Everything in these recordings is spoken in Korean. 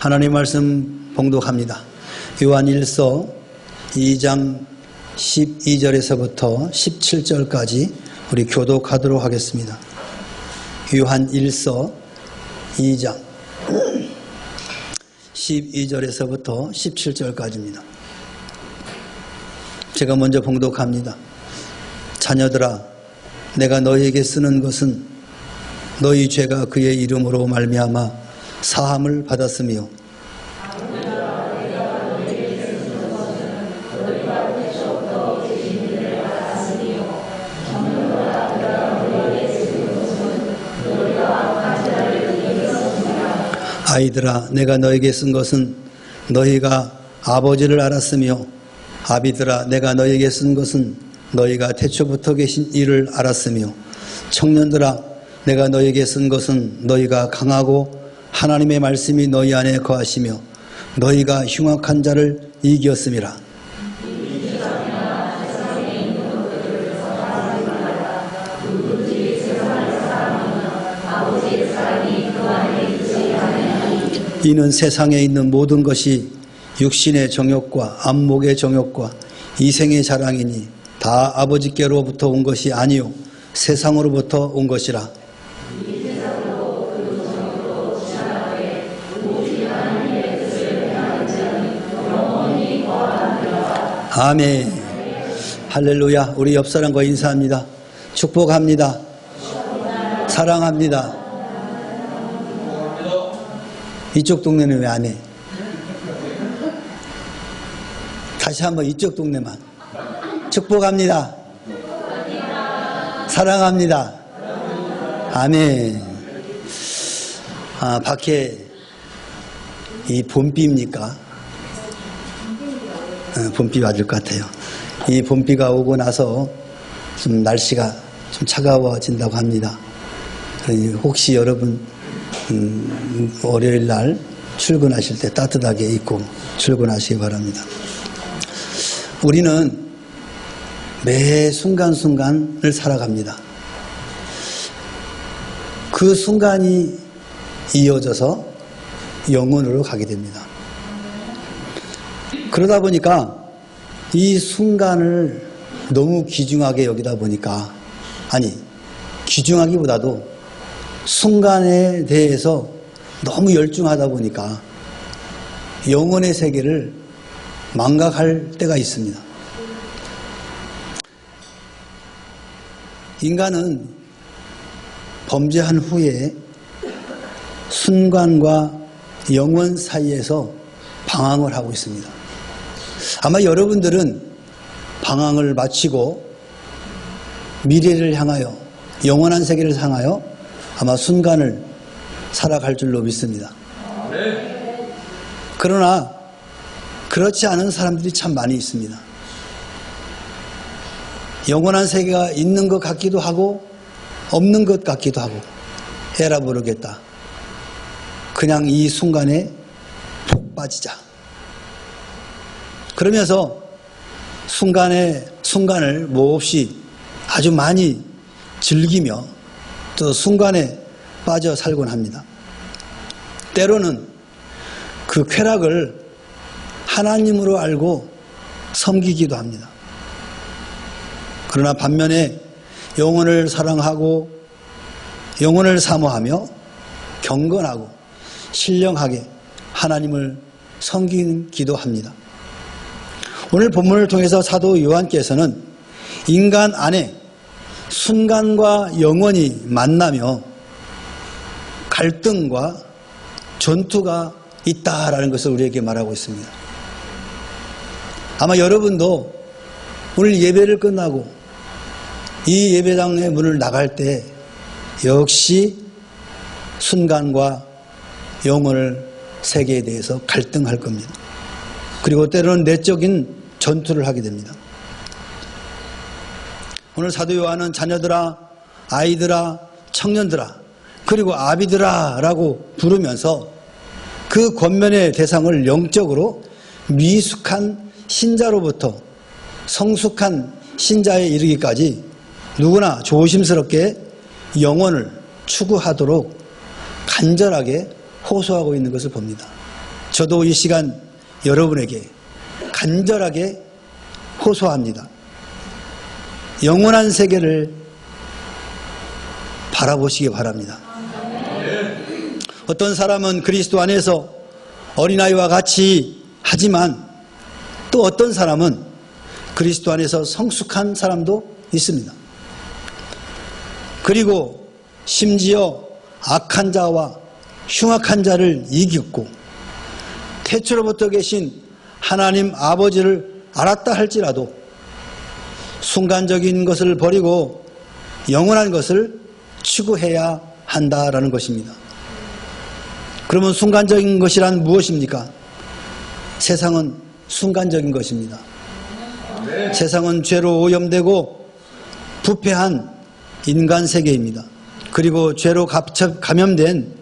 하나님 말씀 봉독합니다. 요한 1서 2장 12절에서부터 17절까지 우리 교독하도록 하겠습니다. 요한 1서 2장 12절에서부터 17절까지입니다. 제가 먼저 봉독합니다. 자녀들아, 내가 너희에게 쓰는 것은 너희 죄가 그의 이름으로 말미암아 사함을 받았으며 아이들아, 내가 너에게 쓴 것은 너희가 아버지를 알았으며 아비들아, 내가 너에게 쓴 것은 너희가 태초부터 계신 이를 알았으며 청년들아, 내가 너에게 쓴 것은 너희가 강하고 하나님의 말씀이 너희 안에 거하시며 너희가 흉악한 자를 이겼음이라. 이는 세상에 있는 모든 것이 육신의 정욕과 안목의 정욕과 이생의 자랑이니 다 아버지께로부터 온 것이 아니요 세상으로부터 온 것이라. 아멘. 할렐루야. 우리 옆 사람과 인사합니다. 축복합니다. 사랑합니다. 이쪽 동네는 왜 안 해? 다시 한번 이쪽 동네만. 축복합니다. 사랑합니다. 아멘. 밖에 이 봄비입니까? 봄비 맞을 것 같아요. 이 봄비가 오고 나서 좀 날씨가 좀 차가워진다고 합니다. 혹시 여러분 월요일 날 출근하실 때 따뜻하게 입고 출근하시기 바랍니다. 우리는 매 순간순간을 살아갑니다. 그 순간이 이어져서 영원으로 가게 됩니다. 그러다 보니까 이 순간을 너무 귀중하게 여기다 보니까, 아니, 귀중하기보다도 순간에 대해서 너무 열중하다 보니까 영혼의 세계를 망각할 때가 있습니다. 인간은 범죄한 후에 순간과 영혼 사이에서 방황을 하고 있습니다. 아마 여러분들은 방황을 마치고 미래를 향하여, 영원한 세계를 향하여 아마 순간을 살아갈 줄로 믿습니다. 그러나 그렇지 않은 사람들이 참 많이 있습니다. 영원한 세계가 있는 것 같기도 하고 없는 것 같기도 하고 에라 모르겠다. 그냥 이 순간에 푹 빠지자. 그러면서 순간을 몹시 아주 많이 즐기며 또 순간에 빠져 살곤 합니다. 때로는 그 쾌락을 하나님으로 알고 섬기기도 합니다. 그러나 반면에 영혼을 사랑하고 영혼을 사모하며 경건하고 신령하게 하나님을 섬기기도 합니다. 오늘 본문을 통해서 사도 요한께서는 인간 안에 순간과 영원이 만나며 갈등과 전투가 있다라는 것을 우리에게 말하고 있습니다. 아마 여러분도 오늘 예배를 끝나고 이 예배당의 문을 나갈 때 역시 순간과 영혼을 세계에 대해서 갈등할 겁니다. 그리고 때로는 내적인 전투를 하게 됩니다. 오늘 사도 요한은 자녀들아, 아이들아, 청년들아, 그리고 아비들아 라고 부르면서 그 권면의 대상을 영적으로 미숙한 신자로부터 성숙한 신자에 이르기까지 누구나 조심스럽게 영혼을 추구하도록 간절하게 호소하고 있는 것을 봅니다. 저도 이 시간 여러분에게 간절하게 호소합니다. 영원한 세계를 바라보시기 바랍니다. 어떤 사람은 그리스도 안에서 어린아이와 같이 하지만 또 어떤 사람은 그리스도 안에서 성숙한 사람도 있습니다. 그리고 심지어 악한 자와 흉악한 자를 이겼고 태초로부터 계신 하나님 아버지를 알았다 할지라도 순간적인 것을 버리고 영원한 것을 추구해야 한다라는 것입니다. 그러면 순간적인 것이란 무엇입니까? 세상은 순간적인 것입니다. 세상은 죄로 오염되고 부패한 인간 세계입니다. 그리고 죄로 감염된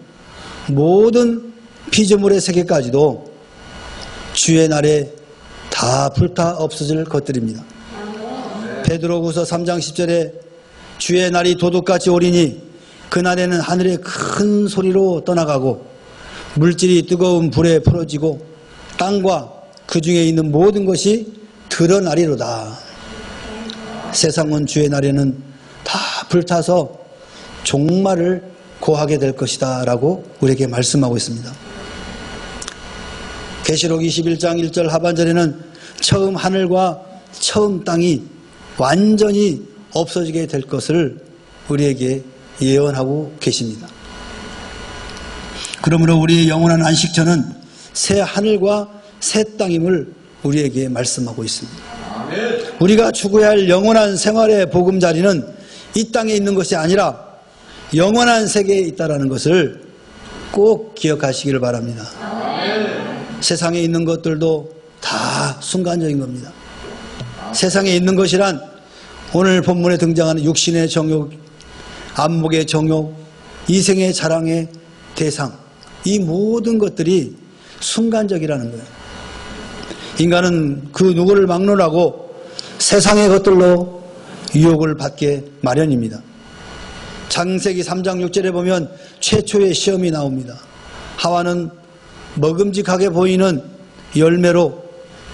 모든 피조물의 세계까지도 주의 날에 다 불타 없어질 것들입니다. 베드로후서 3장 10절에 주의 날이 도둑같이 오리니 그날에는 하늘에 큰 소리로 떠나가고 물질이 뜨거운 불에 풀어지고 땅과 그 중에 있는 모든 것이 드러나리로다. 세상은 주의 날에는 다 불타서 종말을 고하게 될 것이다 라고 우리에게 말씀하고 있습니다. 계시록 21장 1절 하반절에는 처음 하늘과 처음 땅이 완전히 없어지게 될 것을 우리에게 예언하고 계십니다. 그러므로 우리의 영원한 안식처는 새 하늘과 새 땅임을 우리에게 말씀하고 있습니다. 우리가 추구해야 할 영원한 생활의 보금자리는 이 땅에 있는 것이 아니라 영원한 세계에 있다는 것을 꼭 기억하시기를 바랍니다. 세상에 있는 것들도 다 순간적인 겁니다. 세상에 있는 것이란 오늘 본문에 등장하는 육신의 정욕, 안목의 정욕, 이생의 자랑의 대상, 이 모든 것들이 순간적이라는 거예요. 인간은 그 누구를 막론하고 세상의 것들로 유혹을 받게 마련입니다. 창세기 3장 6절에 보면 최초의 시험이 나옵니다. 하와는 먹음직하게 보이는 열매로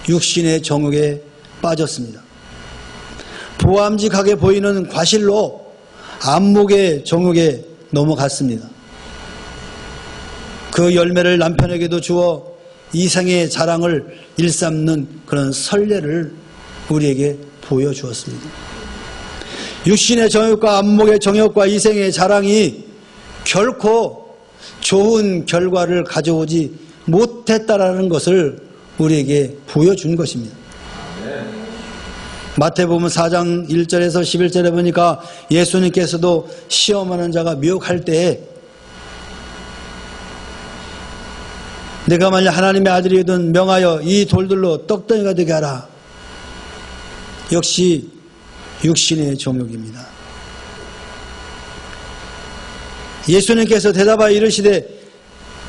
육신의 정욕에 빠졌습니다. 보암직하게 보이는 과실로 안목의 정욕에 넘어갔습니다. 그 열매를 남편에게도 주어 이생의 자랑을 일삼는 그런 선례를 우리에게 보여주었습니다. 육신의 정욕과 안목의 정욕과 이생의 자랑이 결코 좋은 결과를 가져오지 못했다라는 것을 우리에게 보여준 것입니다. 마태복음 4장 1절에서 11절에 보니까 예수님께서도 시험하는 자가 미혹할 때에 내가 만약 하나님의 아들이든 명하여 이 돌들로 떡덩이가 되게 하라. 역시 육신의 정욕입니다. 예수님께서 대답하여 이르시되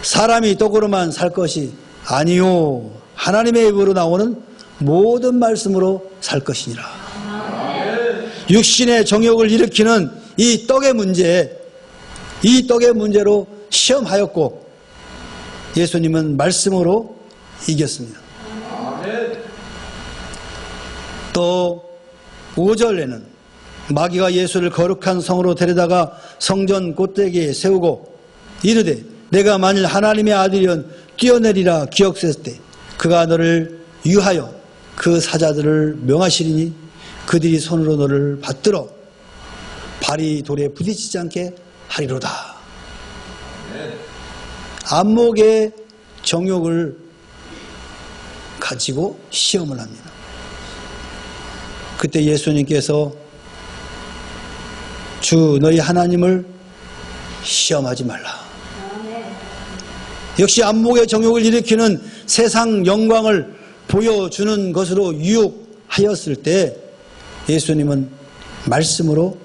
사람이 떡으로만 살 것이 아니요 하나님의 입으로 나오는 모든 말씀으로 살 것이니라. 육신의 정욕을 일으키는 이 떡의 문제로 시험하였고 예수님은 말씀으로 이겼습니다. 또 5절에는 마귀가 예수를 거룩한 성으로 데려다가 성전 꼭대기에 세우고 이르되 내가 만일 하나님의 아들이면 뛰어내리라 기억했을 때 그가 너를 유하여 그 사자들을 명하시리니 그들이 손으로 너를 받들어 발이 돌에 부딪히지 않게 하리로다. 안목의 정욕을 가지고 시험을 합니다. 그때 예수님께서 주 너희 하나님을 시험하지 말라. 역시 안목의 정욕을 일으키는 세상 영광을 보여주는 것으로 유혹하였을 때 예수님은 말씀으로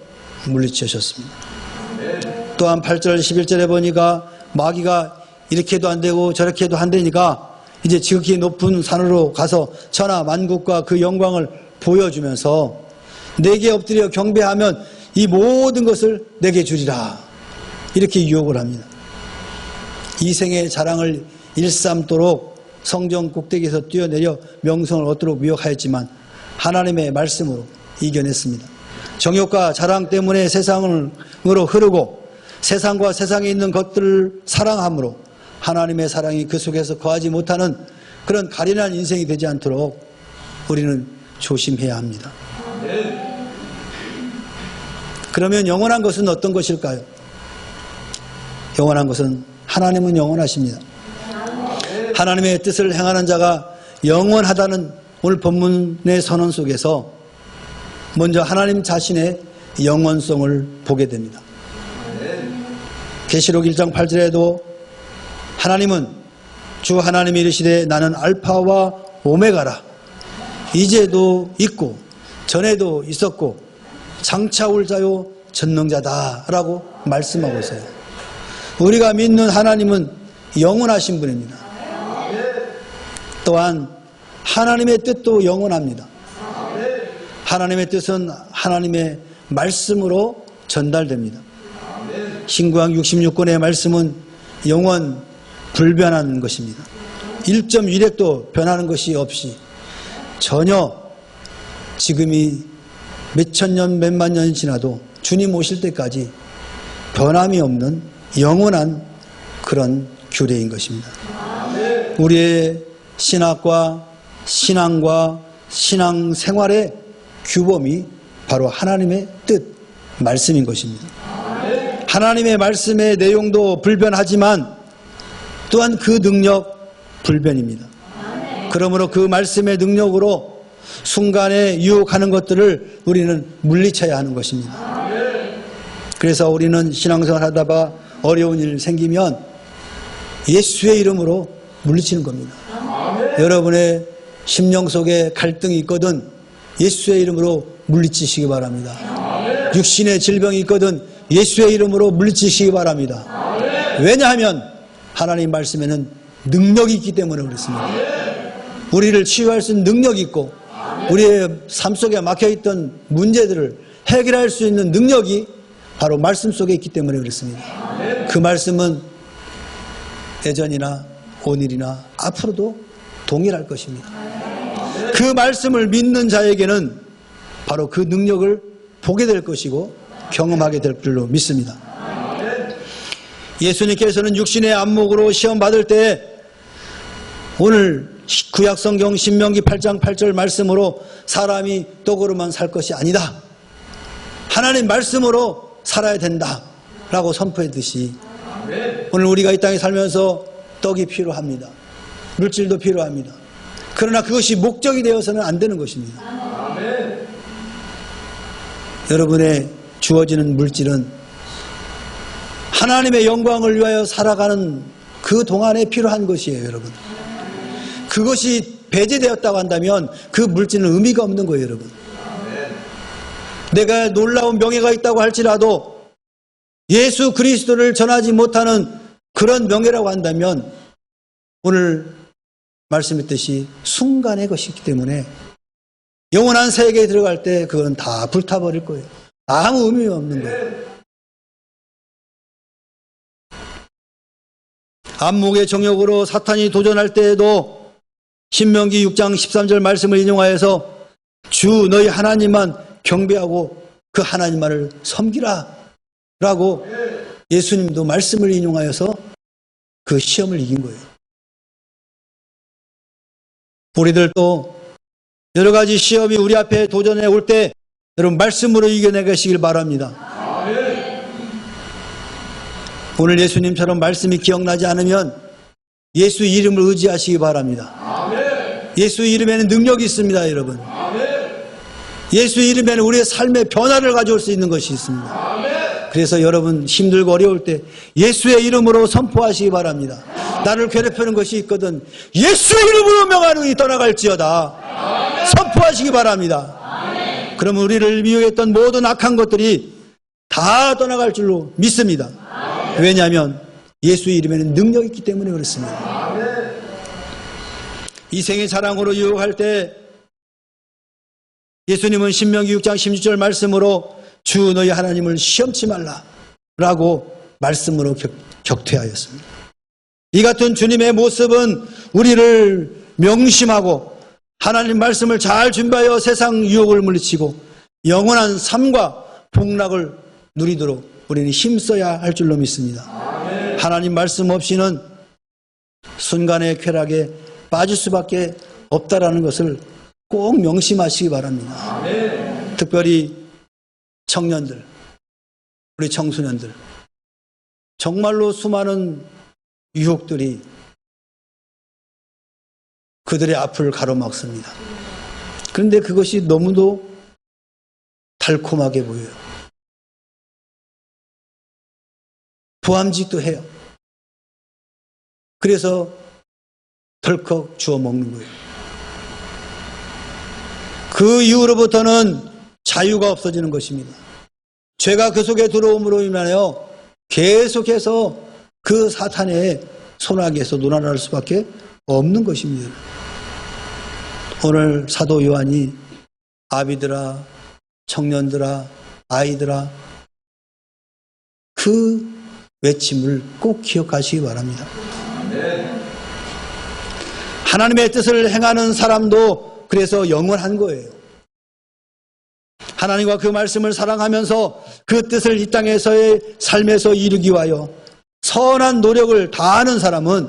물리치셨습니다. 또한 8절 11절에 보니까 마귀가 이렇게도 안 되고 저렇게도 안 되니까 이제 지극히 높은 산으로 가서 천하 만국과 그 영광을 보여주면서 내게 엎드려 경배하면 이 모든 것을 내게 주리라. 이렇게 유혹을 합니다. 이생의 자랑을 일삼도록 성전 꼭대기에서 뛰어내려 명성을 얻도록 미혹하였지만 하나님의 말씀으로 이겨냈습니다. 정욕과 자랑 때문에 세상으로 흐르고 세상과 세상에 있는 것들을 사랑함으로 하나님의 사랑이 그 속에서 거하지 못하는 그런 가련한 인생이 되지 않도록 우리는 조심해야 합니다. 그러면 영원한 것은 어떤 것일까요? 영원한 것은 하나님은 영원하십니다. 하나님의 뜻을 행하는 자가 영원하다는 오늘 본문의 선언 속에서 먼저 하나님 자신의 영원성을 보게 됩니다. 계시록 1장 8절에도 하나님은 주 하나님이 이르시되 나는 알파와 오메가라. 이제도 있고 전에도 있었고 장차 올 자요 전능자다 라고 말씀하고 있어요. 우리가 믿는 하나님은 영원하신 분입니다. 또한 하나님의 뜻도 영원합니다. 하나님의 뜻은 하나님의 말씀으로 전달됩니다. 신구약 66권의 말씀은 영원 불변한 것입니다. 1.1획도 변하는 것이 없이 전혀 지금이 몇천 년, 몇만 년이 지나도 주님 오실 때까지 변함이 없는 영원한 그런 규례인 것입니다. 우리의 신학과 신앙과 신앙생활의 규범이 바로 하나님의 뜻, 말씀인 것입니다. 하나님의 말씀의 내용도 불변하지만 또한 그 능력 불변입니다. 그러므로 그 말씀의 능력으로 순간에 유혹하는 것들을 우리는 물리쳐야 하는 것입니다. 그래서 우리는 신앙생활 하다가 어려운 일 생기면 예수의 이름으로 물리치는 겁니다. 여러분의 심령 속에 갈등이 있거든 예수의 이름으로 물리치시기 바랍니다. 육신의 질병이 있거든 예수의 이름으로 물리치시기 바랍니다. 왜냐하면 하나님 말씀에는 능력이 있기 때문에 그렇습니다. 우리를 치유할 수 있는 능력이 있고 우리의 삶 속에 막혀있던 문제들을 해결할 수 있는 능력이 바로 말씀 속에 있기 때문에 그렇습니다. 그 말씀은 예전이나 오늘이나 앞으로도 동일할 것입니다. 그 말씀을 믿는 자에게는 바로 그 능력을 보게 될 것이고 경험하게 될 줄로 믿습니다. 예수님께서는 육신의 안목으로 시험 받을 때 오늘 구약성경 신명기 8장 8절 말씀으로 사람이 떡으로만 살 것이 아니다. 하나님 말씀으로 살아야 된다 라고 선포했듯이 오늘 우리가 이 땅에 살면서 떡이 필요합니다. 물질도 필요합니다. 그러나 그것이 목적이 되어서는 안 되는 것입니다. 여러분의 주어지는 물질은 하나님의 영광을 위하여 살아가는 그 동안에 필요한 것이에요, 여러분. 그것이 배제되었다고 한다면 그 물질은 의미가 없는 거예요, 여러분. 내가 놀라운 명예가 있다고 할지라도 예수 그리스도를 전하지 못하는 그런 명예라고 한다면 오늘 말씀했듯이 순간의 것이기 때문에 영원한 세계에 들어갈 때 그건 다 불타버릴 거예요. 아무 의미 없는 거예요. 안목의 정욕으로 사탄이 도전할 때에도 신명기 6장 13절 말씀을 인용하여서 주 너희 하나님만 경배하고 그 하나님만을 섬기라 라고 예수님도 말씀을 인용하여서 그 시험을 이긴 거예요. 우리들도 여러 가지 시험이 우리 앞에 도전해 올 때 여러분 말씀으로 이겨내시길 바랍니다. 오늘 예수님처럼 말씀이 기억나지 않으면 예수 이름을 의지하시기 바랍니다. 예수 이름에는 능력이 있습니다, 여러분. 예수 이름에는 우리의 삶의 변화를 가져올 수 있는 것이 있습니다. 그래서 여러분 힘들고 어려울 때 예수의 이름으로 선포하시기 바랍니다. 나를 괴롭히는 것이 있거든 예수의 이름으로 명하노니 떠나갈지어다. 선포하시기 바랍니다. 그러면 우리를 미혹했던 모든 악한 것들이 다 떠나갈 줄로 믿습니다. 왜냐하면 예수 이름에는 능력이 있기 때문에 그렇습니다. 이생의 자랑으로 유혹할 때 예수님은 신명기 6장 16절 말씀으로 주 너희 하나님을 시험치 말라 라고 말씀으로 격퇴하였습니다. 이 같은 주님의 모습은 우리를 명심하고 하나님 말씀을 잘 준비하여 세상 유혹을 물리치고 영원한 삶과 복락을 누리도록 우리는 힘써야 할 줄로 믿습니다. 아멘. 하나님 말씀 없이는 순간의 쾌락에 빠질 수밖에 없다라는 것을 꼭 명심하시기 바랍니다. 아멘. 특별히 청년들, 우리 청소년들, 정말로 수많은 유혹들이 그들의 앞을 가로막습니다. 그런데 그것이 너무도 달콤하게 보여요. 부함직도 해요. 그래서 덜컥 주워 먹는 거예요. 그 이후로부터는 자유가 없어지는 것입니다. 죄가 그 속에 들어옴으로 인하여 계속해서 그 사탄의 손아귀에서 논란할 수밖에 없는 것입니다. 오늘 사도 요한이 아비들아, 청년들아, 아이들아, 그 외침을 꼭 기억하시기 바랍니다. 하나님의 뜻을 행하는 사람도 그래서 영원한 거예요. 하나님과 그 말씀을 사랑하면서 그 뜻을 이 땅에서의 삶에서 이루기 위하여 선한 노력을 다하는 사람은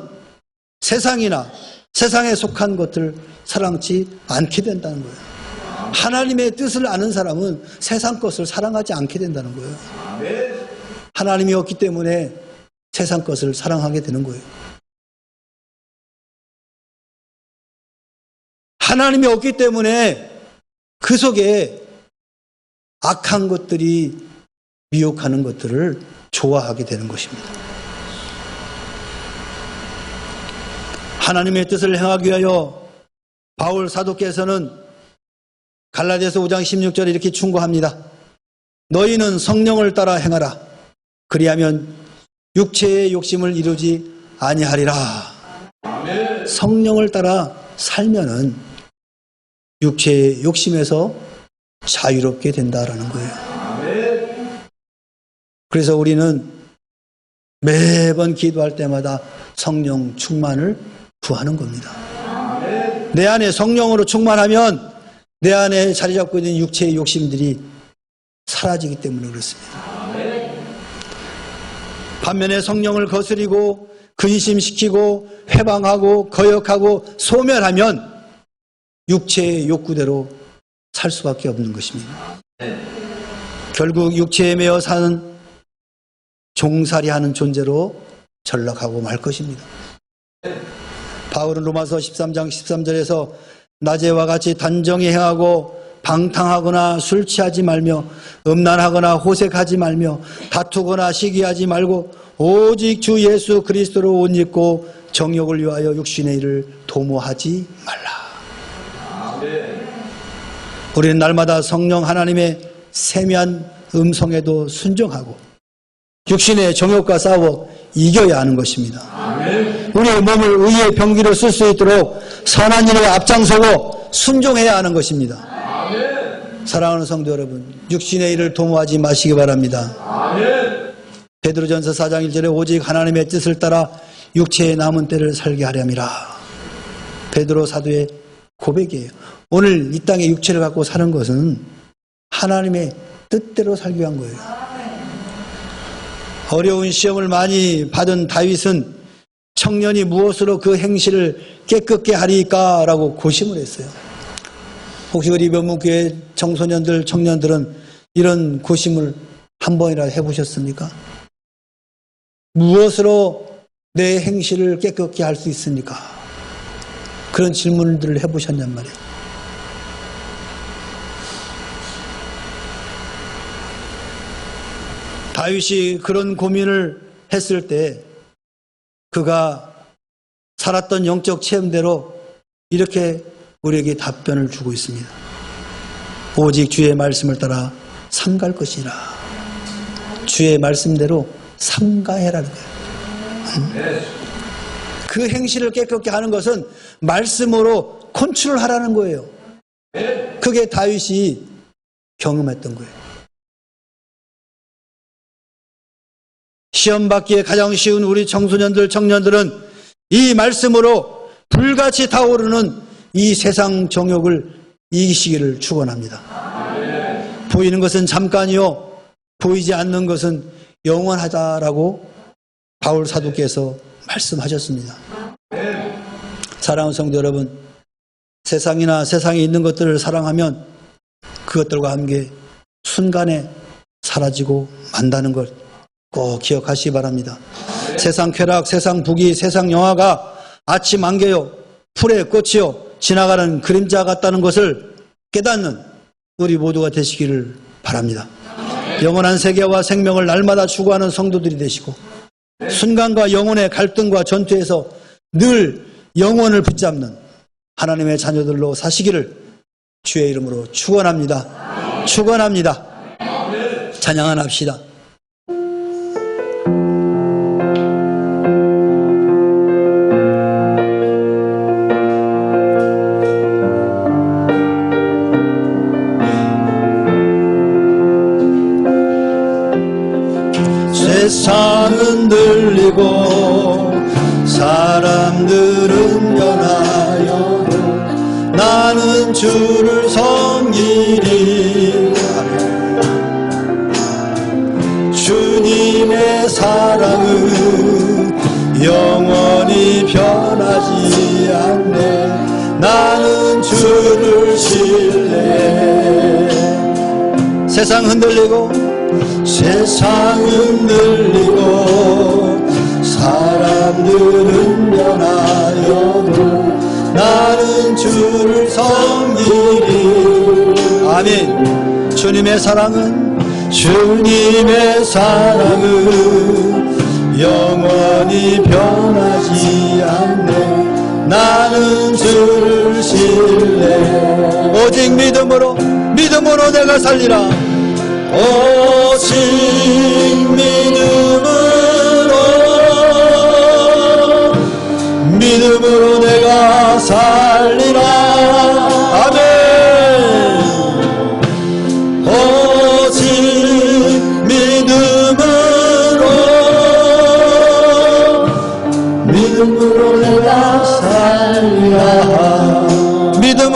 세상이나 세상에 속한 것을 사랑치 않게 된다는 거예요. 하나님의 뜻을 아는 사람은 세상 것을 사랑하지 않게 된다는 거예요. 하나님이 없기 때문에 세상 것을 사랑하게 되는 거예요. 하나님이 없기 때문에 그 속에 악한 것들이 미혹하는 것들을 좋아하게 되는 것입니다. 하나님의 뜻을 행하기 위하여 바울 사도께서는 갈라디아서 5장 16절에 이렇게 충고합니다. 너희는 성령을 따라 행하라. 그리하면 육체의 욕심을 이루지 아니하리라. 아멘. 성령을 따라 살면은 육체의 욕심에서 자유롭게 된다라는 거예요. 아멘. 그래서 우리는 매번 기도할 때마다 성령 충만을 구하는 겁니다. 아멘. 내 안에 성령으로 충만하면 내 안에 자리 잡고 있는 육체의 욕심들이 사라지기 때문에 그렇습니다. 아멘. 반면에 성령을 거스리고 근심시키고 회방하고 거역하고 소멸하면 육체의 욕구대로 살 수밖에 없는 것입니다. 결국 육체에 매여 사는 종살이하는 존재로 전락하고 말 것입니다. 바울은 로마서 13장 13절에서 낮에와 같이 단정히 행하고 방탕하거나 술 취하지 말며 음란하거나 호색하지 말며 다투거나 시기하지 말고 오직 주 예수 그리스도로 옷 입고 정욕을 위하여 육신의 일을 도모하지 말라. 우리는 날마다 성령 하나님의 세미한 음성에도 순종하고 육신의 정욕과 싸워 이겨야 하는 것입니다. 아멘. 우리의 몸을 의의 병기로 쓸 수 있도록 선한 일에 앞장서고 순종해야 하는 것입니다. 아멘. 사랑하는 성도 여러분, 육신의 일을 도모하지 마시기 바랍니다. 아멘. 베드로전서 4장 1절에 오직 하나님의 뜻을 따라 육체의 남은 때를 살게 하렴이라. 베드로 사도의 고백이에요. 오늘 이 땅에 육체를 갖고 사는 것은 하나님의 뜻대로 살기 위한 거예요. 어려운 시험을 많이 받은 다윗은 청년이 무엇으로 그 행실을 깨끗게 하리까? 라고 고심을 했어요. 혹시 우리 변문교회 청소년들, 청년들은 이런 고심을 한 번이라도 해보셨습니까? 무엇으로 내 행실을 깨끗게 할 수 있습니까? 그런 질문들을 해보셨냔 말이에요. 다윗이 그런 고민을 했을 때 그가 살았던 영적 체험대로 이렇게 우리에게 답변을 주고 있습니다. 오직 주의 말씀을 따라 삼갈 것이라. 주의 말씀대로 삼가해라는 거예요. 그 행실을 깨끗게 하는 것은 말씀으로 컨트롤하라는 거예요. 그게 다윗이 경험했던 거예요. 시험 받기에 가장 쉬운 우리 청소년들, 청년들은 이 말씀으로 불같이 타오르는 이 세상 정욕을 이기시기를 축원합니다. 보이는 것은 잠깐이요 보이지 않는 것은 영원하다라고 바울 사도께서 말씀하셨습니다. 사랑하는 성도 여러분, 세상이나 세상에 있는 것들을 사랑하면 그것들과 함께 순간에 사라지고 만다는 걸 꼭 기억하시기 바랍니다. 세상 쾌락, 세상 부귀, 세상 영화가 아침 안개요 풀의 꽃이요 지나가는 그림자 같다는 것을 깨닫는 우리 모두가 되시기를 바랍니다. 영원한 세계와 생명을 날마다 추구하는 성도들이 되시고 순간과 영혼의 갈등과 전투에서 늘 영혼을 붙잡는 하나님의 자녀들로 사시기를 주의 이름으로 축원합니다. 축원합니다. 찬양을 합시다. 세상은 들리고 사람들은 변하여도 나는 주를 섬기리. 주님의 사랑은 영원히 변하지 않네. 나는 주를 신뢰. 세상 흔들리고 세상은 들리고 사람들은 변하여도 나는 주를 섬기리. 아멘. 주님의 사랑은 영원히 변하지 않네. 나는 주를 신뢰. 오직 믿음으로 내가 살리라. 오직 믿음으로 내가 살리라. 아멘. 오직 믿음으로 내가 살리라. 믿음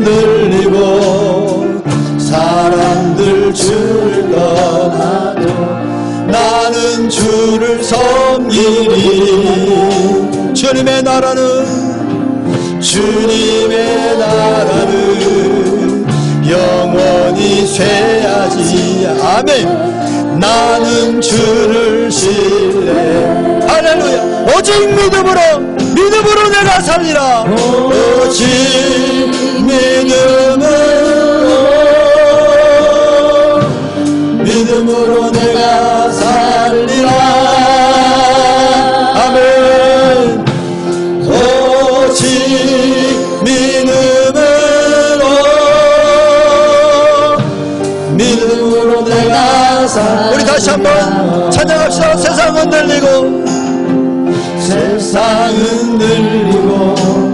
흔들리고 사람들 주를 떠나도 나는 주를 섬기리. 주님의 나라는 영원히 쇠하지. 아멘. 나는 주를 신뢰. 할렐루야. 오직 믿음으로 내가 살리라. 오직 믿음으로 내가 살리라. 아멘. 오직 믿음으로 내가 살리라. 우리 다시 한번 찬양합시다. 세상은 들리고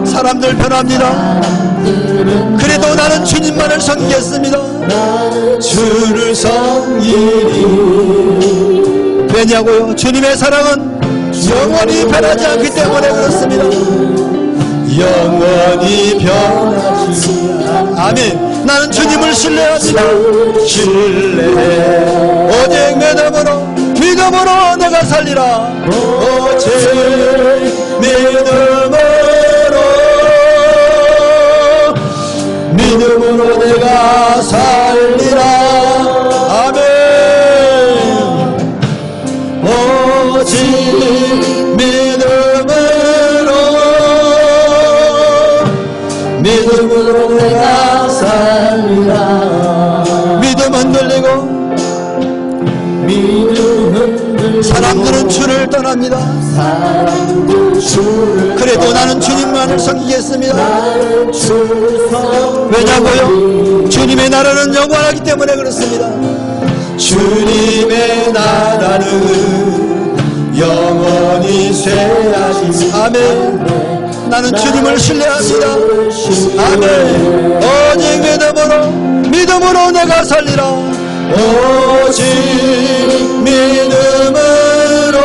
사람들 변합니다. 그래도 나는 주님만을 섬기겠습니다. 주를 섬기리. 왜냐고요? 주님의 사랑은 영원히 변하지 않기 때문에 그렇습니다. 영원히 변하지 않아. 아멘. 나는 주님을 신뢰합니다. 오직 믿음으로 내가 살리라. 오직 믿음으로 내가 살리라. 아멘. 오직 믿음으로 내가 살리라. 믿음 흔들리고 사람들은 주를 떠납니다. 그래도 나는 주님만을 섬기겠습니다. 왜냐고요? 주님의 나라는 영원하기 때문에 그렇습니다. 주님의 나라는 영원히 쇠하지. 아멘. 나는 주님을 신뢰합니다. 아멘. 오직 믿음으로 내가 살리라. 오직 믿음으로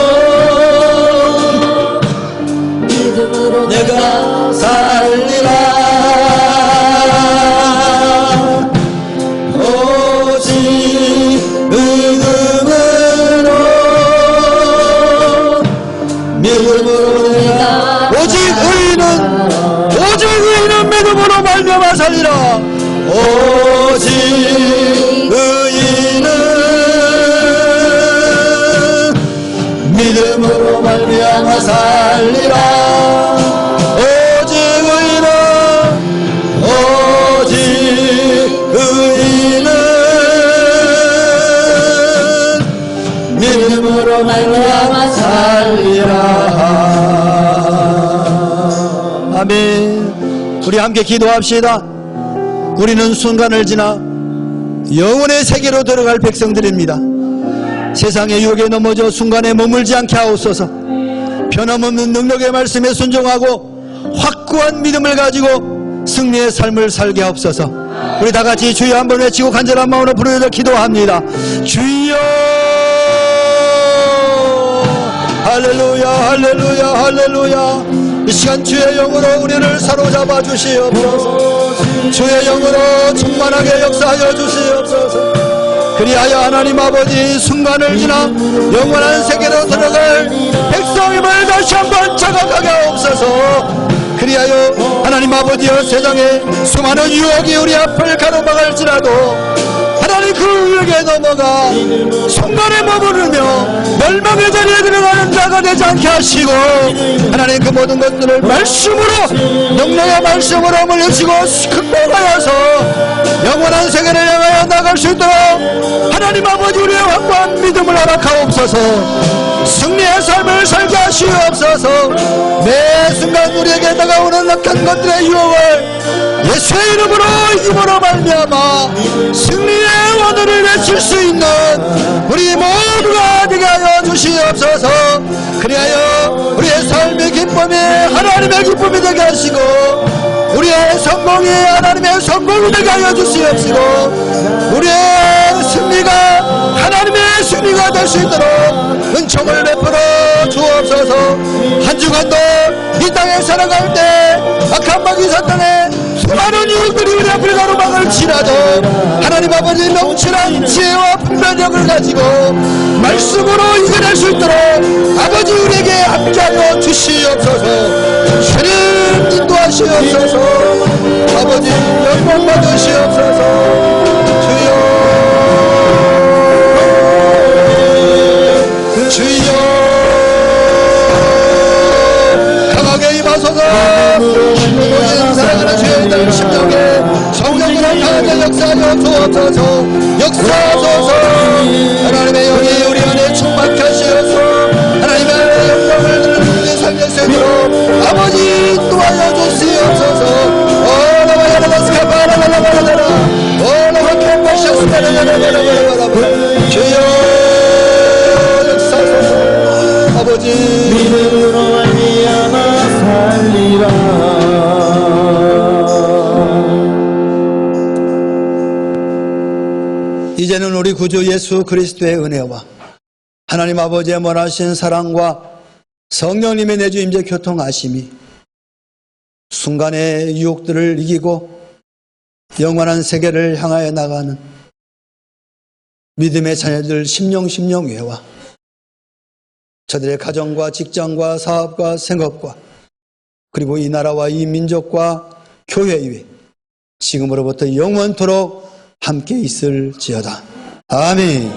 믿음으로 내가 오직 의인은 믿음으로 말미암아 살리라. 오직 의인은 믿음으로 말미암아 살리라. 오직 의인은 믿음으로 말미암아 살리라. 아멘. 우리 함께 기도합시다. 우리는 순간을 지나 영혼의 세계로 들어갈 백성들입니다. 세상의 유혹에 넘어져 순간에 머물지 않게 하옵소서. 변함없는 능력의 말씀에 순종하고 확고한 믿음을 가지고 승리의 삶을 살게 하옵소서. 우리 다같이 주여 한번 외치고 간절한 마음으로 부르짖어 기도합니다. 주여. 할렐루야 할렐루야 할렐루야. 이 시간 주의 영으로 우리를 사로잡아 주시옵소서. 주의 영으로 충만하게 역사하여 주시옵소서. 그리하여 하나님 아버지 순간을 지나 영원한 세계로 들어갈 백성임을 다시 한번 자각하게 하옵소서. 그리하여 하나님 아버지여 세상에 수많은 유혹이 우리 앞을 가로막을지라도 하나님 그 유혹에 넘어가 순간에 머무르며 멸망의 자리에 들어가는 자가 되지 않게 하시고 하나님 그 모든 것들을 말씀으로 능력의 말씀으로 물리치고 극복하여서 영원한 세계를 향하여 나갈 수 있도록 하나님 아버지 우리의 확고한 믿음을 허락하옵소서. 승리의 삶을 살게 하시옵소서. 매 순간 우리에게 다가오는 악한 것들의 유혹을 예수의 이름으로 이김으로 말미암아 승리의 원을 외칠 수 있는 우리 모두가 되게 하여 주시옵소서. 그리하여 우리의 삶의 기쁨이 하나님의 기쁨이 되게 하시고 우리의 성공이 하나님의 성공이 되게 하여 주시옵시고 우리의 승리가 하나님의 승리가 될 수 있도록 은총을 베풀어 주옵소서. 한 주간도 이 땅에 살아갈 때 악한 마귀 사탄의 수많은 유혹들이 우리 앞을 가로막을 지라도 하나님 아버지 넘치는 지혜와 분별력을 가지고 말씀으로 이겨낼 수 있도록 아버지 우리에게 함께하여 주시옵소서. 주님 인도하시옵소서. 아버지 영광 받으시옵소서. 주여 강하게 임하소서. 모든 사랑하는 주의 날 심령에 성령으로 강하게 역사하여 주옵소서. 역사하소서. 하나님의 영이 우리 안에 충만케 하시옵소서. 하나님의 영광을 우리 살릴 수 있도록 아버지 인도하여 주시옵소서. 주여 아버지 믿음으로 말미암아 살리라. 이제는 우리 구주 예수 그리스도의 은혜와 하나님 아버지의 원하신 사랑과 성령님의 내주 임재 교통하심이 순간의 유혹들을 이기고 영원한 세계를 향하여 나가는 믿음의 자녀들 심령외와 저들의 가정과 직장과 사업과 생업과 그리고 이 나라와 이 민족과 교회 위에 지금으로부터 영원토록 함께 있을지어다. 아멘.